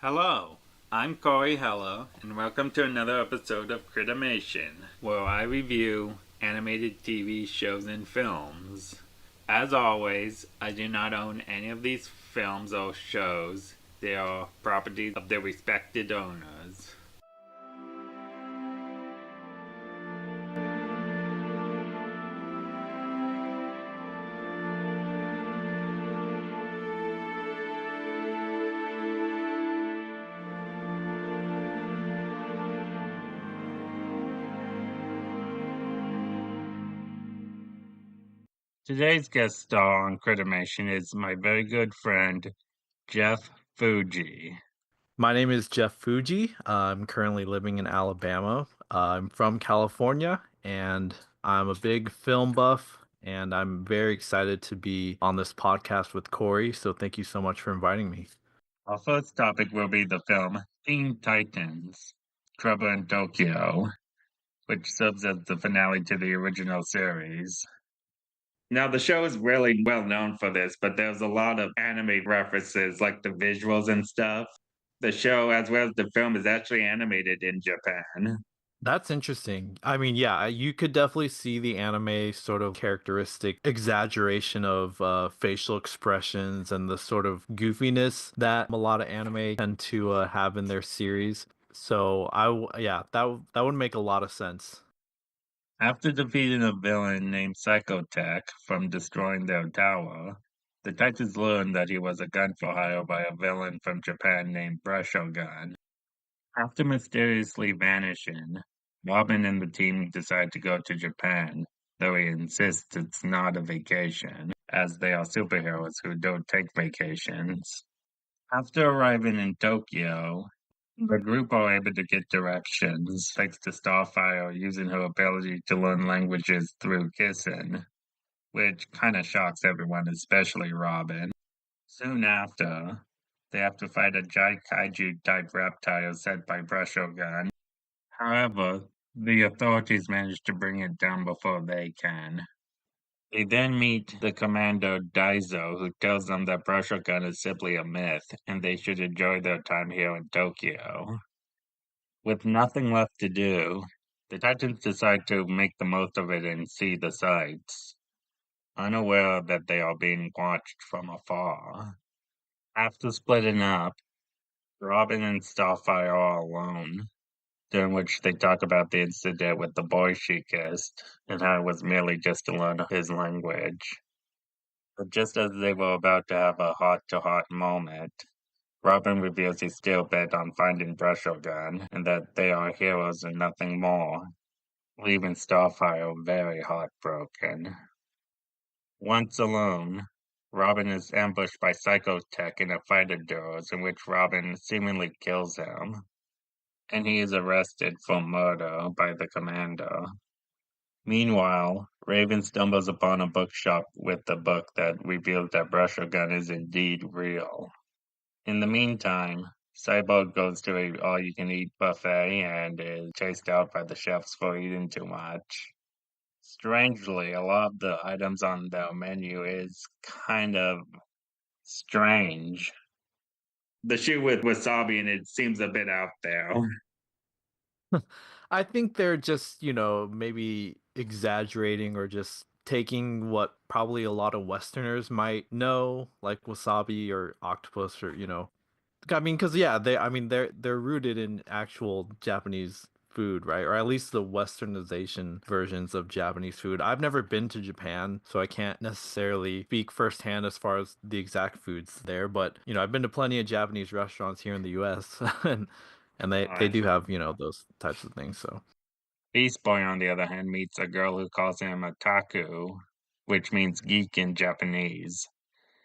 Hello, I'm Corey Hello, and welcome to another episode of Critimation, where I review animated TV shows and films. As always, I do not own any of these films or shows. They are properties of their respected owners. Today's guest star on Critimation is my very good friend, Jeff Fujii. My name is Jeff Fujii. I'm currently living in Alabama. I'm from California and I'm a big film buff and I'm very excited to be on this podcast with Corey. So thank you so much for inviting me. Our first topic will be the film Teen Titans, Trouble in Tokyo, which serves as the finale to the original series. Now, the show is really well known for this, but there's a lot of anime references, like the visuals and stuff. The show, as well as the film, is actually animated in Japan. That's interesting. I mean, yeah, you could definitely see the anime sort of characteristic exaggeration of facial expressions and the sort of goofiness that a lot of anime tend to have in their series. So yeah, that would make a lot of sense. After defeating a villain named Psychotech from destroying their tower, the Titans learned that he was a gun for hire by a villain from Japan named Brushogun. After mysteriously vanishing, Robin and the team decide to go to Japan, though he insists it's not a vacation, as they are superheroes who don't take vacations. After arriving in Tokyo, the group are able to get directions thanks to Starfire using her ability to learn languages through kissing, which kind of shocks everyone, especially Robin. Soon after, they have to fight a giant kaiju type reptile sent by Brushogun. However, the authorities manage to bring it down before they can. They then meet the commander Daizo, who tells them that Brushogun is simply a myth and they should enjoy their time here in Tokyo. With nothing left to do, the Titans decide to make the most of it and see the sights, unaware that they are being watched from afar. After splitting up, Robin and Starfire are alone, during which they talk about the incident with the boy she kissed and how it was merely just to learn his language. But just as they were about to have a heart-to-heart moment, Robin reveals he's still bent on finding Brushogun and that they are heroes and nothing more, leaving Starfire very heartbroken. Once alone, Robin is ambushed by Psychotech in a fight of duels in which Robin seemingly kills him, and he is arrested for murder by the commander. Meanwhile, Raven stumbles upon a bookshop with a book that reveals that Brushogun is indeed real. In the meantime, Cyborg goes to a all-you-can-eat buffet and is chased out by the chefs for eating too much. Strangely, a lot of the items on the menu is kind of strange. The shoe with wasabi and it seems a bit out there. I think they're just, maybe exaggerating or just taking what probably a lot of Westerners might know, like wasabi or octopus or, I mean, because yeah, they're rooted in actual Japanese food, right? Or at least the westernization versions of Japanese food. I've never been to Japan, so I can't necessarily speak firsthand as far as the exact foods there, but I've been to plenty of Japanese restaurants here in the US and they Right. do have, those types of things, so. Beast Boy, on the other hand, meets a girl who calls him a taku, which means geek in Japanese.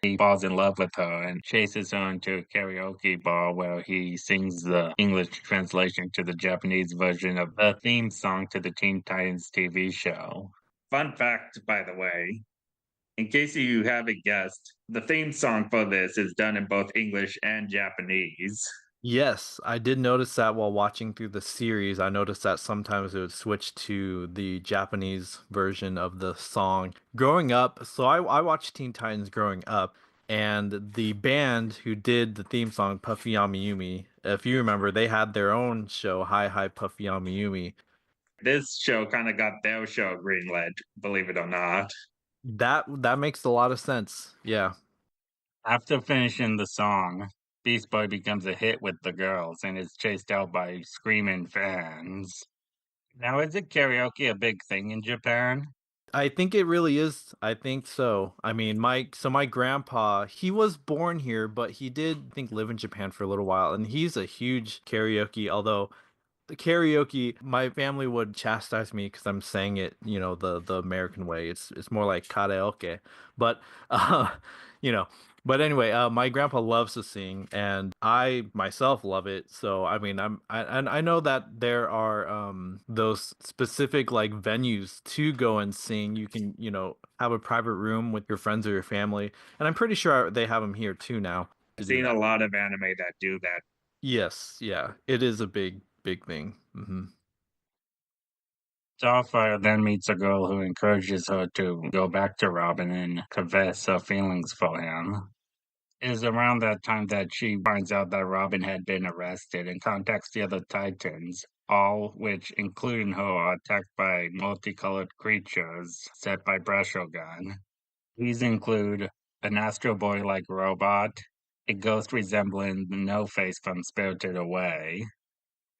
He falls in love with her and chases her into a karaoke bar where he sings the English translation to the Japanese version of the theme song to the Teen Titans TV show. Fun fact, by the way, in case you haven't guessed, the theme song for this is done in both English and Japanese. Yes, I did notice that while watching through the series. I noticed that sometimes it would switch to the Japanese version of the song. Growing up, so I watched Teen Titans growing up, And the band who did the theme song, Puffy Yumi, if you remember, they had their own show, Hi Hi Puffy Yumi. This show kind of got their show greenlit, believe it or not. That makes a lot of sense. Yeah. After finishing the song, Beast Boy becomes a hit with the girls and is chased out by screaming fans. Now, is it karaoke a big thing in Japan? I think it really is. I think so. I mean, my grandpa, he was born here, but he did I think live in Japan for a little while, and he's a huge karaoke, although the karaoke, my family would chastise me because I'm saying it, the American way. It's more like karaoke, but you know. But anyway, my grandpa loves to sing, and I myself love it. So I mean, and I know that there are those specific like venues to go and sing. You can have a private room with your friends or your family, and I'm pretty sure they have them here too now to I've do seen a that. lot of anime that do that. Yes, yeah, it is a big thing. Starfire then meets a girl who encourages her to go back to Robin and confess her feelings for him. It is around that time that she finds out that Robin had been arrested and contacts the other Titans, all which, including her, are attacked by multicolored creatures set by Brushogun. These include an Astro Boy-like robot, a ghost resembling the No-Face from Spirited Away,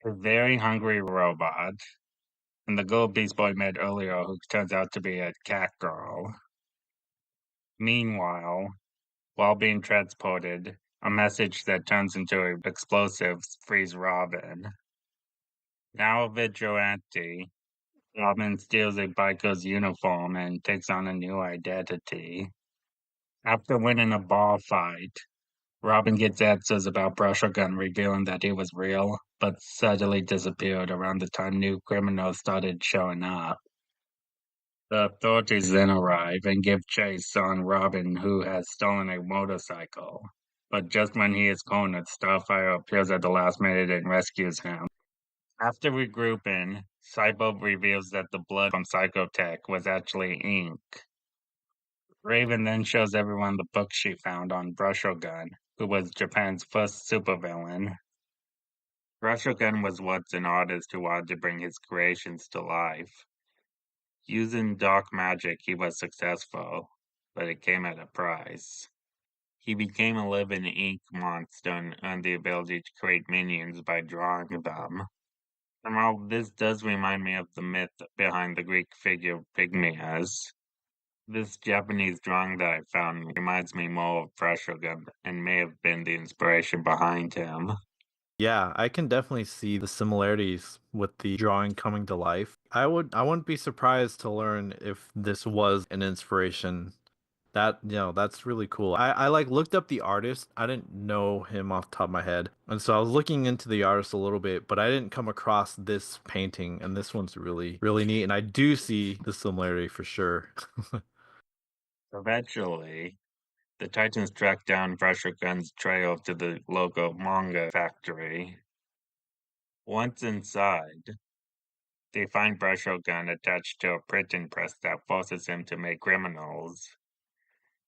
a very hungry robot, and the girl Beast Boy met earlier who turns out to be a cat girl. Meanwhile, while being transported, a message that turns into explosives frees Robin. Now a vigilante, Robin steals a biker's uniform and takes on a new identity. After winning a bar fight, Robin gets answers about Brushogun revealing that he was real, but suddenly disappeared around the time new criminals started showing up. The authorities then arrive and give chase on Robin, who has stolen a motorcycle. But just when he is cornered, Starfire appears at the last minute and rescues him. After regrouping, Cybo reveals that the blood from Psychotech was actually ink. Raven then shows everyone the book she found on Brushogun, who was Japan's first supervillain. Brushogun was once an artist who wanted to bring his creations to life. Using dark magic, he was successful, but it came at a price. He became a living ink monster and earned the ability to create minions by drawing them. Somehow, this does remind me of the myth behind the Greek figure Pygmaeus. This Japanese drawing that I found reminds me more of Frashogun and may have been the inspiration behind him. Yeah, I can definitely see the similarities with the drawing coming to life. I wouldn't be surprised to learn if this was an inspiration. That's really cool. I like looked up the artist. I didn't know him off the top of my head. And so I was looking into the artist a little bit, but I didn't come across this painting, and this one's really neat, and I do see the similarity for sure. Eventually, the Titans track down Frashogun's trail to the local manga factory. Once inside, they find Brushogun attached to a printing press that forces him to make criminals,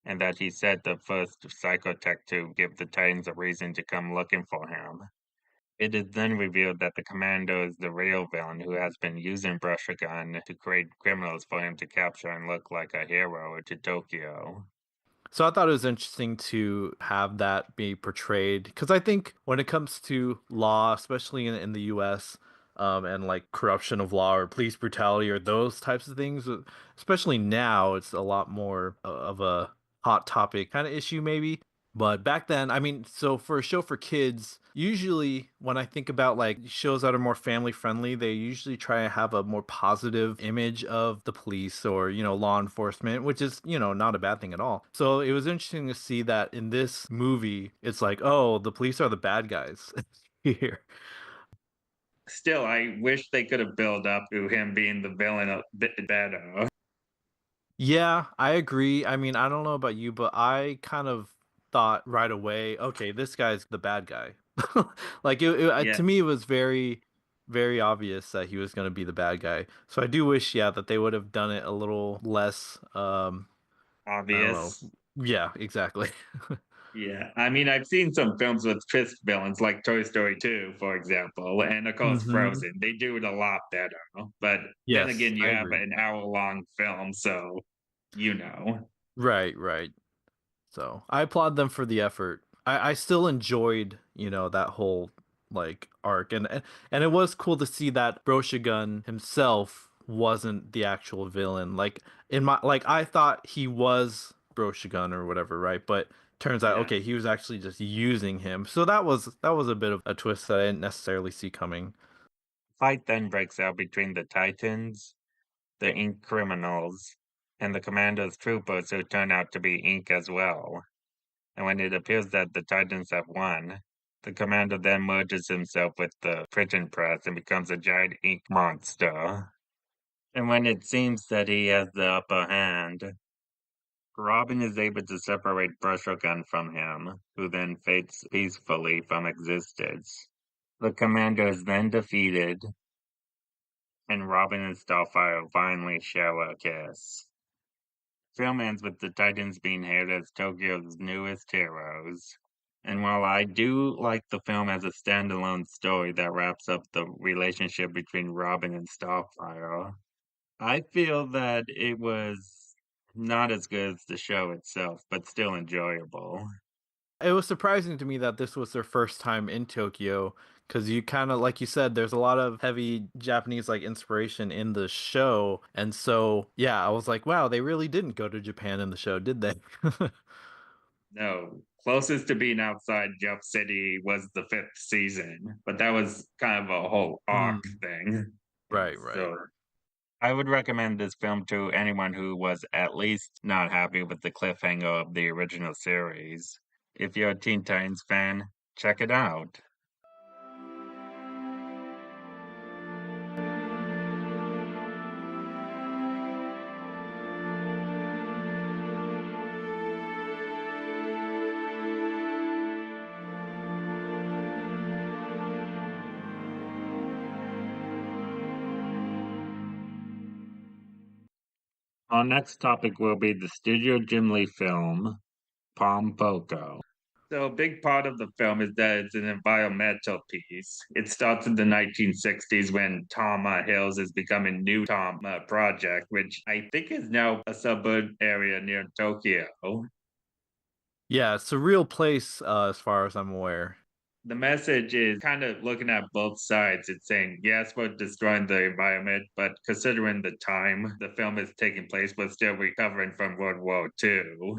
and that he set the first psychotech to give the Titans a reason to come looking for him. It is then revealed that the Commando is the real villain who has been using Brushogun to create criminals for him to capture and look like a hero to Tokyo. So I thought it was interesting to have that be portrayed because I think when it comes to law, especially in the US, and like corruption of law or police brutality or those types of things, especially now, it's a lot more of a hot topic kind of issue, maybe. But back then, I mean, so for a show for kids, usually when I think about like shows that are more family friendly, they usually try to have a more positive image of the police or, law enforcement, which is, not a bad thing at all. So it was interesting to see that in this movie, it's like, oh, the police are the bad guys here. Still, I wish they could have built up to him being the villain a bit better. Yeah, I agree. I mean, I don't know about you, but I kind of thought right away, okay, this guy's the bad guy. Like Yeah, to me, it was very obvious that he was going to be the bad guy. So I do wish, yeah, that they would have done it a little less. I don't know, obvious. Yeah, exactly. Yeah, I mean, I've seen some films with twist villains, like Toy Story 2, for example, and of course Mhm. Frozen. They do it a lot better. But then Yes, again, you I have agree. an hour-long film, so you know. Right, right. So I applaud them for the effort. I still enjoyed, that whole like arc, and it was cool to see that Broshigun himself wasn't the actual villain. Like in my like I thought he was Broshigun or whatever, right? But turns out Yeah. okay, he was actually just using him. So that was a bit of a twist that I didn't necessarily see coming. Fight then breaks out between the Titans, the Ink criminals, and the Commando's troopers who turn out to be Ink as well. And when it appears that the Titans have won, the Commander then merges himself with the printing press and becomes a giant ink monster. And when it seems that he has the upper hand, Robin is able to separate Brushogun from him, who then fades peacefully from existence. The Commander is then defeated, and Robin and Starfire finally share a kiss. Film ends with the Titans being hailed as Tokyo's newest heroes. And while I do like the film as a standalone story that wraps up the relationship between Robin and Starfire, I feel that it was not as good as the show itself, but still enjoyable. It was surprising to me that this was their first time in Tokyo because you kind of like you said there's a lot of heavy Japanese like inspiration in the show, and so yeah, I was like, wow, they really didn't go to Japan in the show, did they? No, closest to being outside Jump City was the fifth season, but that was kind of a whole arc Mm, thing. Yeah, right, right. so I would recommend this film to anyone who was at least not happy with the cliffhanger of the original series. If you're a Teen Titans fan, check it out. Our next topic will be the Studio Ghibli film Pom Poko. So a big part of the film is that it's an environmental piece. It starts in the 1960s when Tama Hills is becoming New Tama Project, which I think is now a suburb area near Tokyo. Yeah, it's a real place as far as I'm aware. The message is kind of looking at both sides. It's saying, yes, we're destroying the environment, but considering the time the film is taking place, we're still recovering from World War II.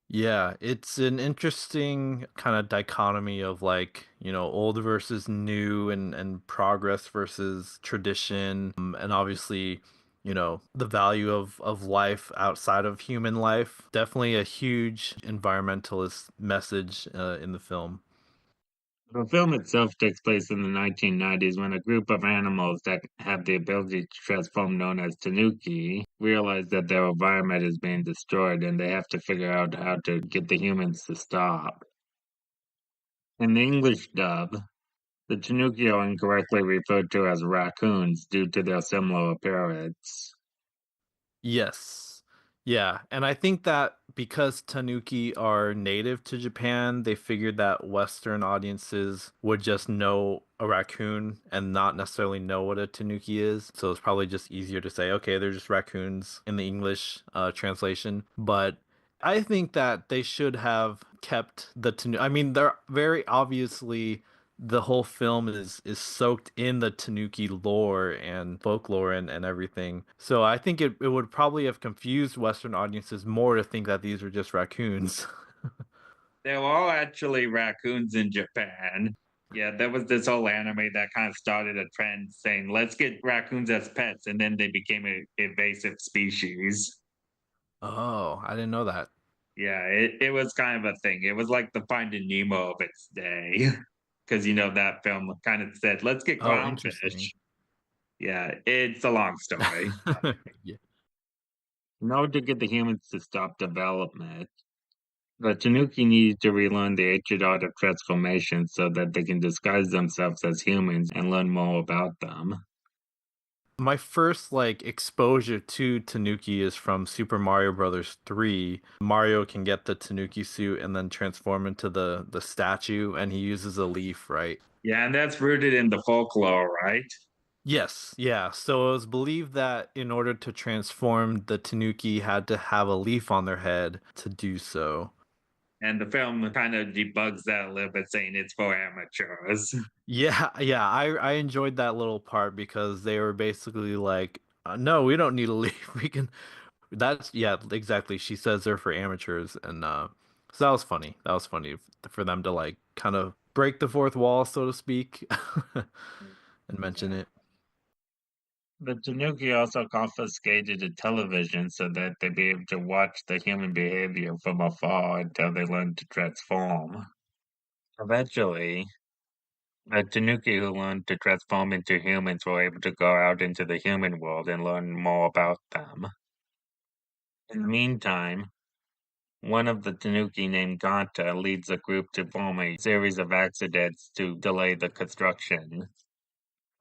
Yeah, it's an interesting kind of dichotomy of like, old versus new and progress versus tradition. And obviously, the value of life outside of human life. Definitely a huge environmentalist message in the film. The film itself takes place in the 1990s when a group of animals that have the ability to transform, known as Tanuki, realize that their environment is being destroyed and they have to figure out how to get the humans to stop. In the English dub, the Tanuki are incorrectly referred to as raccoons due to their similar appearance. Yes. Yeah, and I think that because Tanuki are native to Japan, they figured that Western audiences would just know a raccoon and not necessarily know what a Tanuki is. So it's probably just easier to say, okay, they're just raccoons in the English translation. But I think that they should have kept the Tanuki. I mean, they're very obviously the whole film is soaked in the Tanuki lore and folklore and everything. So I think it would probably have confused Western audiences more to think that these were just raccoons. They're all actually raccoons in Japan. Yeah, there was this whole anime that kind of started a trend saying, let's get raccoons as pets, and then they became an invasive species. Oh, I didn't know that. Yeah, it was kind of a thing. It was like the Finding Nemo of its day. Because, that film kind of said, let's get Oh, interesting. clownfish. Yeah, it's a long story. Yeah. In order to get the humans to stop development, the Tanuki need to relearn the ancient art of transformation so that they can disguise themselves as humans and learn more about them. My first like exposure to Tanuki is from Super Mario Brothers 3. Mario can get the Tanuki suit and then transform into the statue and he uses a leaf, right? Yeah, and that's rooted in the folklore, right? Yes, yeah. So it was believed that in order to transform, the Tanuki had to have a leaf on their head to do so. And the film kind of debugs that a little bit, saying it's for amateurs. Yeah, yeah, I enjoyed that little part because they were basically like, no, we don't need a leaf. We can That's yeah, exactly. She says they're for amateurs, and so that was funny. That was funny for them to like kind of break the fourth wall, so to speak, and mention Yeah. it. The Tanuki also confiscated a television so that they'd be able to watch the human behavior from afar until they learned to transform. Eventually, the Tanuki who learned to transform into humans were able to go out into the human world and learn more about them. In the meantime, one of the Tanuki named Ganta leads a group to form a series of accidents to delay the construction.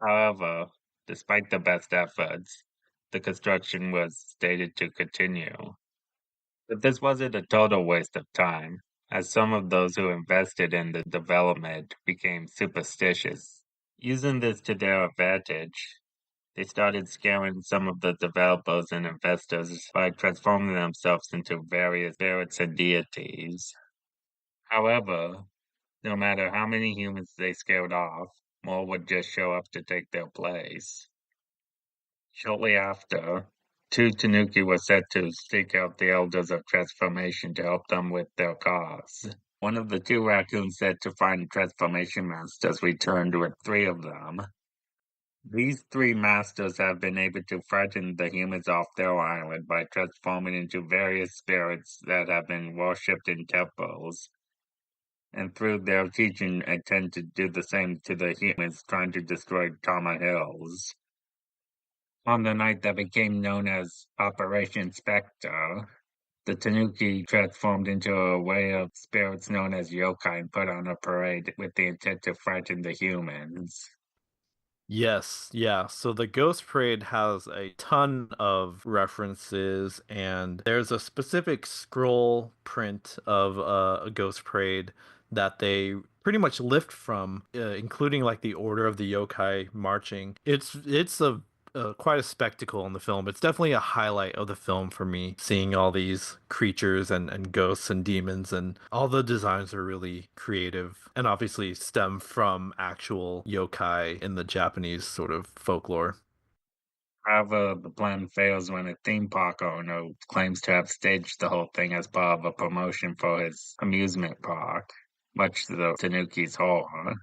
However, despite the best efforts, the construction was stated to continue. But this wasn't a total waste of time, as some of those who invested in the development became superstitious. Using this to their advantage, they started scaring some of the developers and investors by transforming themselves into various spirits and deities. However, no matter how many humans they scared off, more would just show up to take their place. Shortly after, two Tanuki were set to seek out the Elders of Transformation to help them with their cause. One of the two raccoons set to find transformation masters returned with three of them. These three masters have been able to frighten the humans off their island by transforming into various spirits that have been worshipped in temples, and through their teaching intend to do the same to the humans trying to destroy Tama Hills. On the night that became known as Operation Spectre, the Tanuki transformed into a way of spirits known as yokai and put on a parade with the intent to frighten the humans. Yes, yeah. So the Ghost Parade has a ton of references, and there's a specific scroll print of a Ghost Parade that they pretty much lift from, including like the order of the yokai marching. It's a quite a spectacle in the film. It's definitely a highlight of the film for me, seeing all these creatures and ghosts and demons, and all the designs are really creative and obviously stem from actual yokai in the Japanese sort of folklore. However, the plan fails when a theme park owner claims to have staged the whole thing as part of a promotion for his amusement park, much to the Tanuki's horror.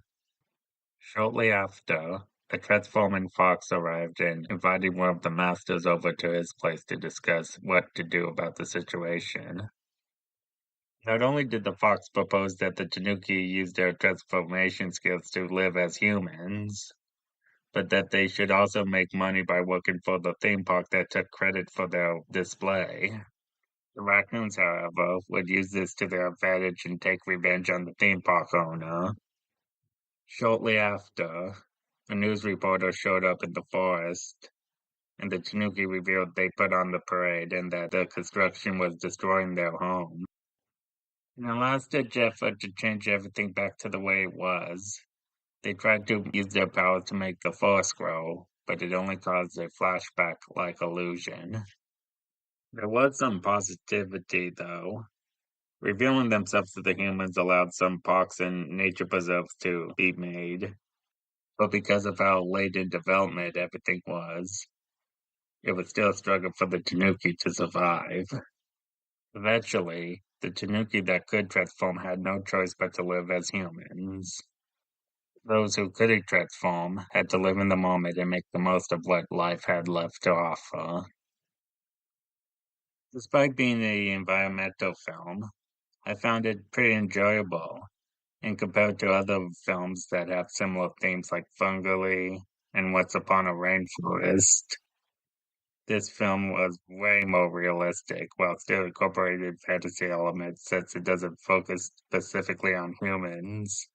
Shortly after, a transforming fox arrived and invited one of the masters over to his place to discuss what to do about the situation. Not only did the fox propose that the Tanuki use their transformation skills to live as humans, but that they should also make money by working for the theme park that took credit for their display. The raccoons, however, would use this to their advantage and take revenge on the theme park owner. Shortly after, a news reporter showed up in the forest, and the Tanuki revealed they put on the parade and that the construction was destroying their home. In a last-ditch effort to change everything back to the way it was, they tried to use their powers to make the forest grow, but it only caused a flashback-like illusion. There was some positivity, though. Revealing themselves to the humans allowed some parks and nature preserves to be made, but because of how late in development everything was, it was still a struggle for the Tanuki to survive. Eventually, the Tanuki that could transform had no choice but to live as humans. Those who couldn't transform had to live in the moment and make the most of what life had left to offer. Despite being an environmental film, I found it pretty enjoyable, and compared to other films that have similar themes like Fungali and Once Upon a Rainforest, this film was way more realistic while still incorporating fantasy elements since it doesn't focus specifically on humans.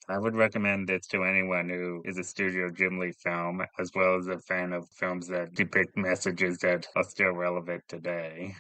I would recommend this to anyone who is a Studio Ghibli film, as well as a fan of films that depict messages that are still relevant today.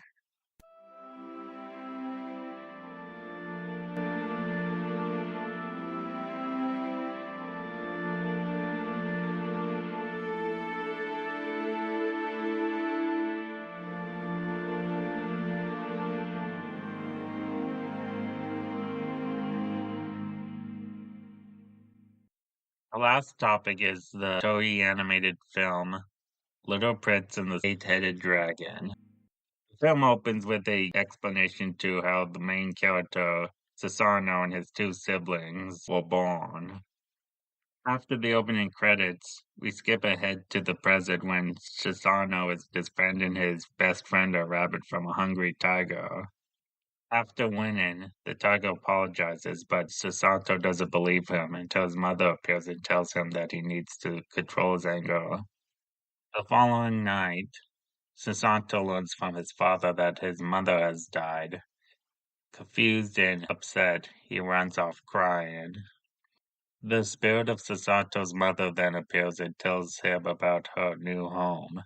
The last topic is the Toei animated film Little Prince and the Eight-Headed Dragon. The film opens with a explanation to how the main character, Susanoo, and his two siblings were born. After the opening credits, we skip ahead to the present when Susanoo is defending his best friend, a rabbit, from a hungry tiger. After winning, the tiger apologizes, but Susanoo doesn't believe him until his mother appears and tells him that he needs to control his anger. The following night, Susanoo learns from his father that his mother has died. Confused and upset, he runs off crying. The spirit of Sasato's mother then appears and tells him about her new home,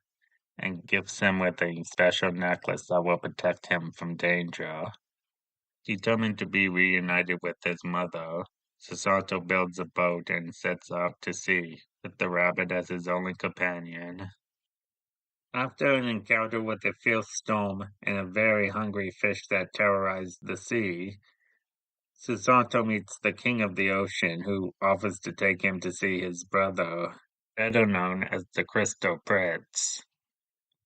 and gifts him with a special necklace that will protect him from danger. Determined to be reunited with his mother, Sasato builds a boat and sets out to sea, with the rabbit as his only companion. After an encounter with a fierce storm and a very hungry fish that terrorized the sea, Susanto meets the king of the ocean, who offers to take him to see his brother, better known as the Crystal Prince.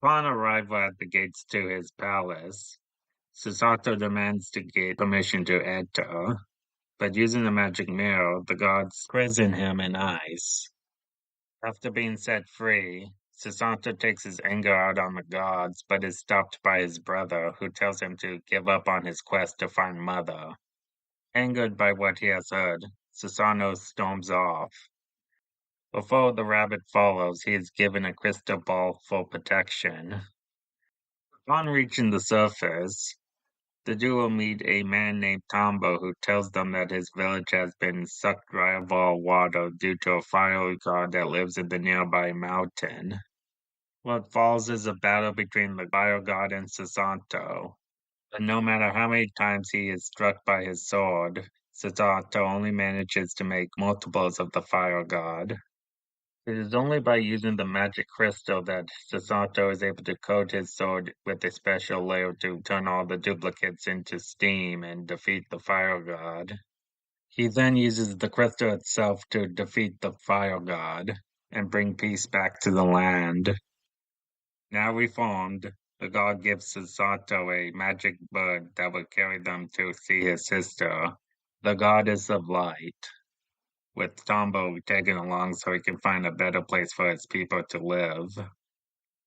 Upon arrival at the gates to his palace, Susanto demands to get permission to enter, but using the magic mirror, the gods prison him in ice. After being set free, Susanto takes his anger out on the gods, but is stopped by his brother, who tells him to give up on his quest to find Mother. Angered by what he has heard, Susanoo storms off. Before the rabbit follows, he is given a crystal ball for protection. Upon reaching the surface, the duo meet a man named Tombo who tells them that his village has been sucked dry of all water due to a fire god that lives in the nearby mountain. What follows is a battle between the fire god and Susanto. But no matter how many times he is struck by his sword, Susanto only manages to make multiples of the fire god. It is only by using the magic crystal that Susanto is able to coat his sword with a special layer to turn all the duplicates into steam and defeat the fire god. He then uses the crystal itself to defeat the fire god and bring peace back to the land. Now reformed, the god gives Susanto a magic bird that will carry them to see his sister, the goddess of light, with Tombo taken along so he can find a better place for his people to live.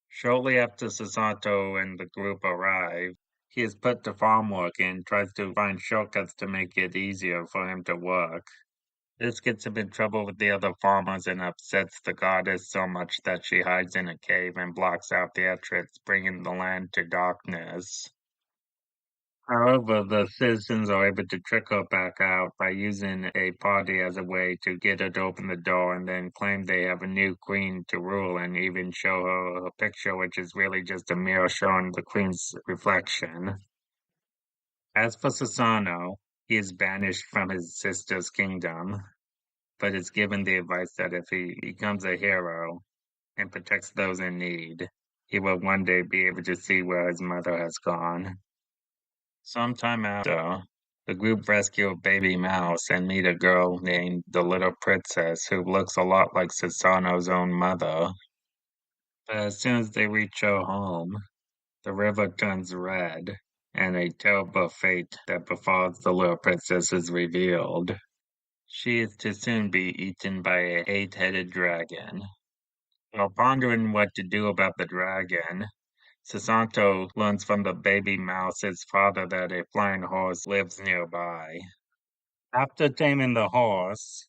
Shortly after Susanto and the group arrive, he is put to farm work and tries to find shortcuts to make it easier for him to work. This gets him in trouble with the other farmers and upsets the goddess so much that she hides in a cave and blocks out the entrance, bringing the land to darkness. However, the citizens are able to trick her back out by using a party as a way to get her to open the door and then claim they have a new queen to rule and even show her a picture, which is really just a mirror showing the queen's reflection. As for Susano, he is banished from his sister's kingdom, but is given the advice that if he becomes a hero and protects those in need, he will one day be able to see where his mother has gone. Sometime after, the group rescue a baby mouse and meet a girl named the Little Princess who looks a lot like Susano's own mother. But as soon as they reach her home, the river turns red, and a terrible fate that befalls the Little Princess is revealed. She is to soon be eaten by a eight-headed dragon. While pondering what to do about the dragon, Susanto learns from the baby mouse's father that a flying horse lives nearby. After taming the horse,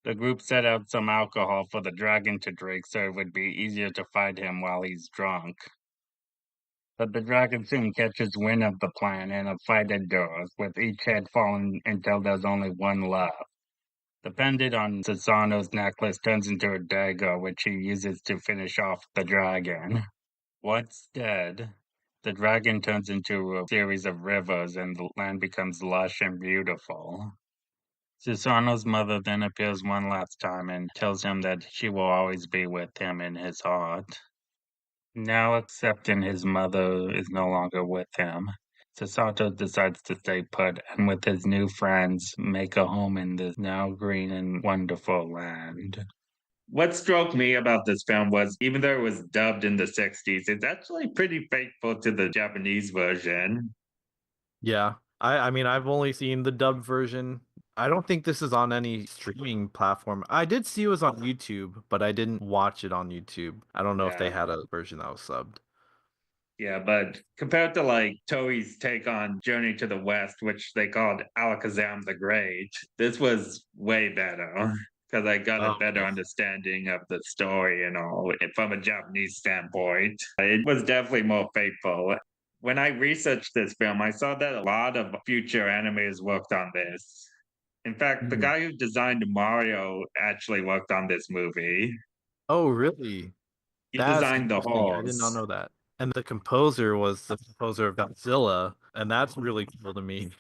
the group set out some alcohol for the dragon to drink so it would be easier to fight him while he's drunk. But the dragon soon catches wind of the plan and a fight endures, with each head falling until there's only one left. The pendant on Susano's necklace turns into a dagger, which he uses to finish off the dragon. Once dead, the dragon turns into a series of rivers and the land becomes lush and beautiful. Susano's mother then appears one last time and tells him that she will always be with him in his heart. Now accepting his mother is no longer with him, Susato decides to stay put and with his new friends make a home in this now green and wonderful land. What struck me about this film was even though it was dubbed in the 60s, it's actually pretty faithful to the Japanese version. Yeah. I mean, I've only seen the dubbed version. I don't think this is on any streaming platform. I did see it was on YouTube, but I didn't watch it on YouTube. I don't know if they Yeah. had a version that was subbed. Yeah, but compared to like Toei's take on Journey to the West, which they called Alakazam the Great, this was way better because I got a Oh, better okay. understanding of the story and all from a Japanese standpoint. It was definitely more faithful. When I researched this film, I saw that a lot of future animators worked on this. In fact, the Mhm. guy who designed Mario actually worked on this movie. Oh, really? He That's designed the interesting. I did not horse. know that. And the composer was the composer of Godzilla, and that's really cool to me.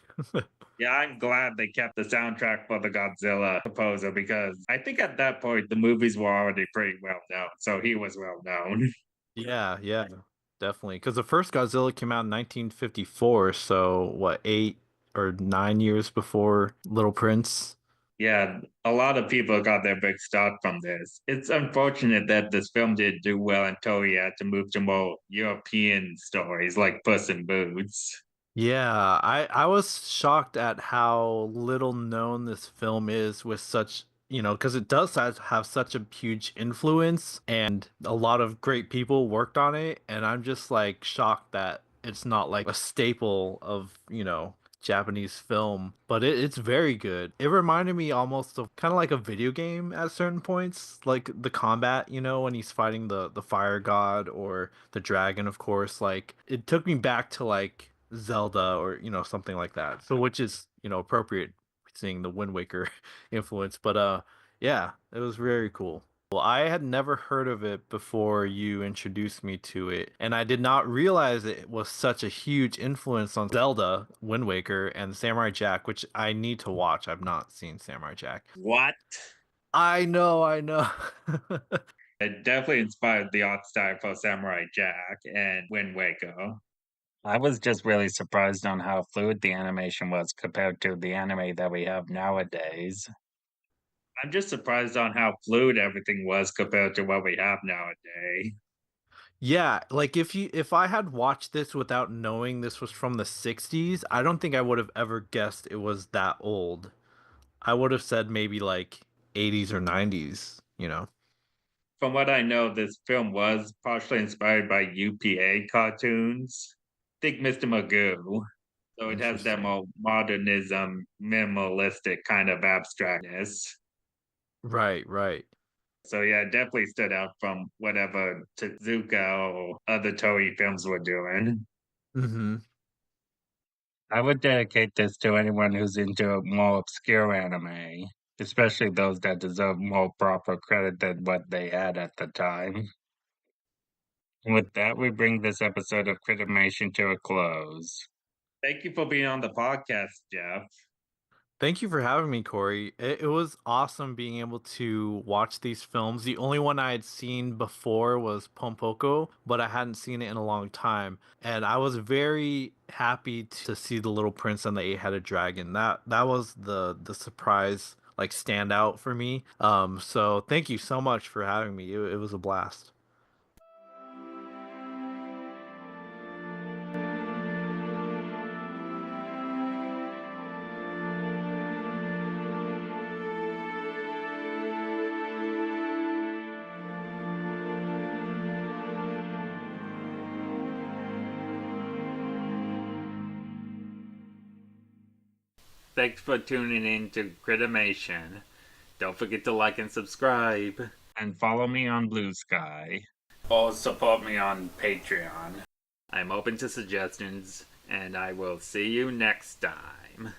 Yeah, I'm glad they kept the soundtrack for the Godzilla composer because I think at that point the movies were already pretty well known, so he was well known. Yeah, yeah, definitely. Because the first Godzilla came out in 1954, so what, 8 or 9 years before Little Prince? Yeah, a lot of people got their big start from this. It's unfortunate that this film didn't do well and Toei had to move to more European stories like Puss in Boots. Yeah, I was shocked at how little known this film is with such, because it does have such a huge influence and a lot of great people worked on it, and I'm just like shocked that it's not like a staple of, Japanese film, but it's very good. It reminded me almost of kind of like a video game at certain points, like the combat, when he's fighting the fire god or the dragon, of course. Like it took me back to like Zelda or something like that. So which is appropriate seeing the Wind Waker influence, but yeah, it was very cool. Well, I had never heard of it before you introduced me to it, and I did not realize it was such a huge influence on Zelda, Wind Waker, and Samurai Jack, which I need to watch. I've not seen Samurai Jack. What? I know, I know. It definitely inspired the art style for Samurai Jack and Wind Waker. I was just really surprised on how fluid the animation was compared to the anime that we have nowadays. I'm just surprised on how fluid everything was compared to what we have nowadays. Yeah, like if I had watched this without knowing this was from the 60s, I don't think I would have ever guessed it was that old. I would have said maybe like 80s or 90s. From what I know, this film was partially inspired by UPA cartoons. Think Mr. Magoo. So it has that Interesting. more modernism, minimalistic kind of abstractness. Right, right. So yeah, it definitely stood out from whatever Tezuka or other Toei films were doing. Hmm. I would dedicate this to anyone who's into more obscure anime, especially those that deserve more proper credit than what they had at the time. And with that, we bring this episode of Critimation to a close. Thank you for being on the podcast, Jeff. Thank you for having me, Corey. It was awesome being able to watch these films. The only one I had seen before was Pom Poko, but I hadn't seen it in a long time. And I was very happy to see The Little Prince and the Eight-Headed Dragon. That was the surprise like standout for me. So thank you so much for having me. It was a blast. Thanks for tuning in to Critimation. Don't forget to like and subscribe. And follow me on Blue Sky. Or support me on Patreon. I'm open to suggestions, and I will see you next time.